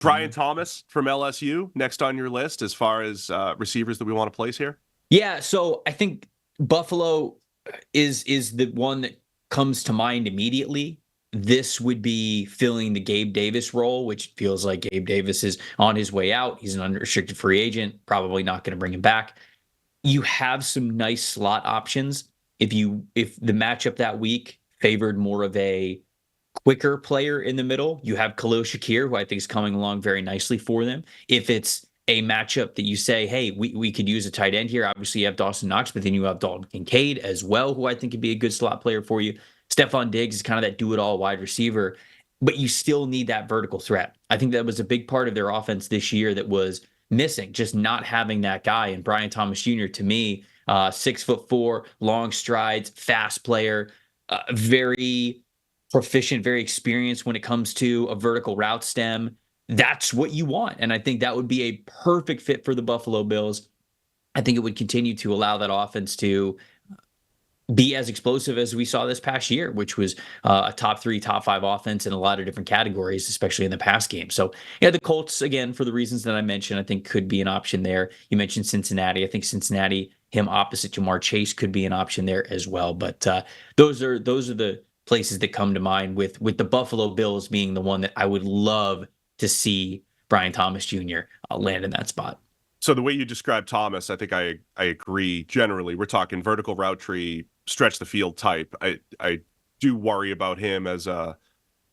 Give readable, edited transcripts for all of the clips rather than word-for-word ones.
Brian Thomas from LSU, next on your list as far as receivers that we want to place here? Yeah, so I think Buffalo is the one that comes to mind immediately. This would be filling the Gabe Davis role, which feels like Gabe Davis is on his way out. He's an unrestricted free agent, probably not going to bring him back. You have some nice slot options. If the matchup that week favored more of a quicker player in the middle, you have Khalil Shakir, who I think is coming along very nicely for them. If it's a matchup that you say, hey, we could use a tight end here, obviously you have Dawson Knox, but then you have Dalton Kincaid as well, who I think could be a good slot player for you. Stephon Diggs is kind of that do-it-all wide receiver, but you still need that vertical threat. I think that was a big part of their offense this year that was missing, just not having that guy. And Brian Thomas Jr., to me, 6'4", long strides, fast player, very proficient, very experienced when it comes to a vertical route stem. That's what you want. And I think that would be a perfect fit for the Buffalo Bills. I think it would continue to allow that offense to be as explosive as we saw this past year, which was a top 3, top 5 offense in a lot of different categories, especially in the pass game. So, yeah, the Colts, again, for the reasons that I mentioned, I think could be an option there. You mentioned Cincinnati. I think Cincinnati, him opposite Jamar Chase, could be an option there as well. But those are the places that come to mind, with the Buffalo Bills being the one that I would love to see Brian Thomas Jr. Land in that spot. So the way you describe Thomas, I think I agree generally. We're talking vertical route tree, stretch the field type. I do worry about him as a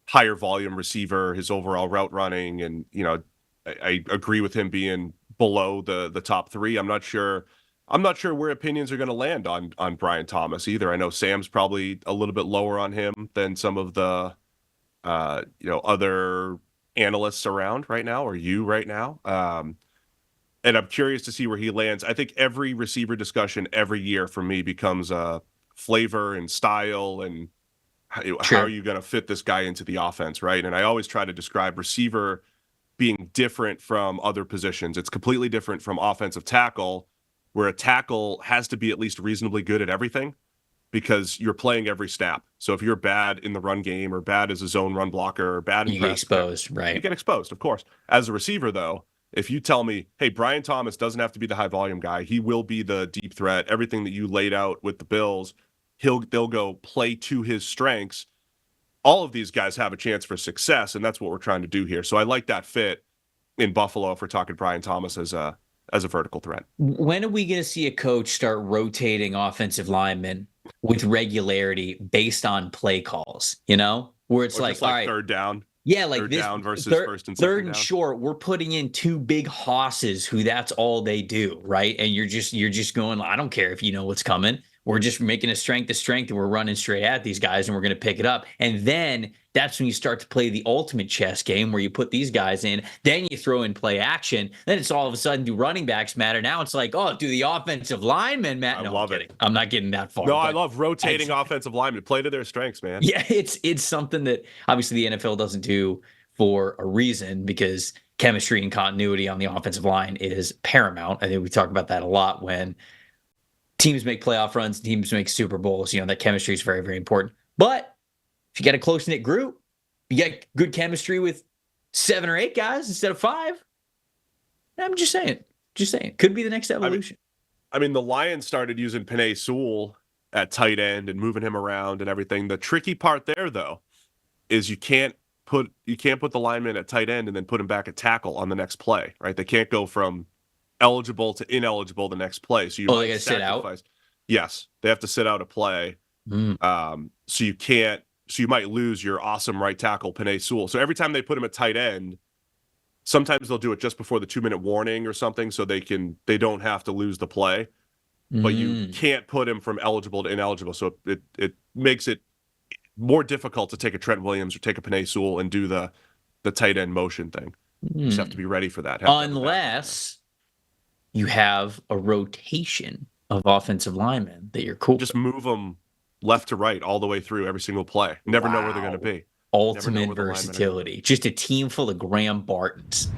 higher volume receiver, his overall route running, and I agree with him being below the top 3. I'm not sure where opinions are going to land on Brian Thomas either. I know Sam's probably a little bit lower on him than some of the other analysts around right now, or you right now. And I'm curious to see where he lands. I think every receiver discussion every year for me becomes a flavor and style and how are you going to fit this guy into the offense, right? And I always try to describe receiver being different from other positions. It's completely different from offensive tackle, where a tackle has to be at least reasonably good at everything because you're playing every snap. So if you're bad in the run game or bad as a zone run blocker or bad in you get exposed, right? You get exposed, of course. As a receiver, though, if you tell me, hey, Brian Thomas doesn't have to be the high volume guy, he will be the deep threat, everything that you laid out with the Bills, they'll go play to his strengths. All of these guys have a chance for success, and that's what we're trying to do here. So I like that fit in Buffalo if we're talking Brian Thomas as a vertical threat. When are we going to see a coach start rotating offensive linemen with regularity based on play calls, where it's like all right, third down. Yeah, like third this down versus first and second third and down. short, we're putting in 2 big hosses who that's all they do, right? And you're just going, I don't care if you know what's coming. We're just making a strength to strength, and we're running straight at these guys, and we're going to pick it up. And then that's when you start to play the ultimate chess game, where you put these guys in, then you throw in play action. Then it's all of a sudden, do running backs matter? Now it's like, oh, do the offensive linemen matter? No, I love it. I'm not getting that far. No, I love rotating offensive linemen. Play to their strengths, man. Yeah, it's something that obviously the NFL doesn't do for a reason, because chemistry and continuity on the offensive line is paramount. I think we talk about that a lot when teams make playoff runs, teams make Super Bowls. That chemistry is very, very important. But if you get a close-knit group, you get good chemistry with 7 or 8 guys instead of 5. I'm just saying. Could be the next evolution. I mean, the Lions started using Penei Sewell at tight end and moving him around and everything. The tricky part there, though, is you can't put the lineman at tight end and then put him back at tackle on the next play, right? They can't go from eligible to ineligible the next play. So they got to sit out? Yes, they have to sit out a play. So you might lose your awesome right tackle, Penei Sewell. So every time they put him at tight end, sometimes they'll do it just before the 2-minute warning or something, so they don't have to lose the play. But you can't put him from eligible to ineligible. So it makes it more difficult to take a Trent Williams or take a Penei Sewell and do the tight end motion thing. You just have to be ready for that. Unless you have a rotation of offensive linemen that you're cool. Just move them left to right all the way through every single play. Never know where they're going to be. Ultimate versatility. Just a team full of Graham Bartons.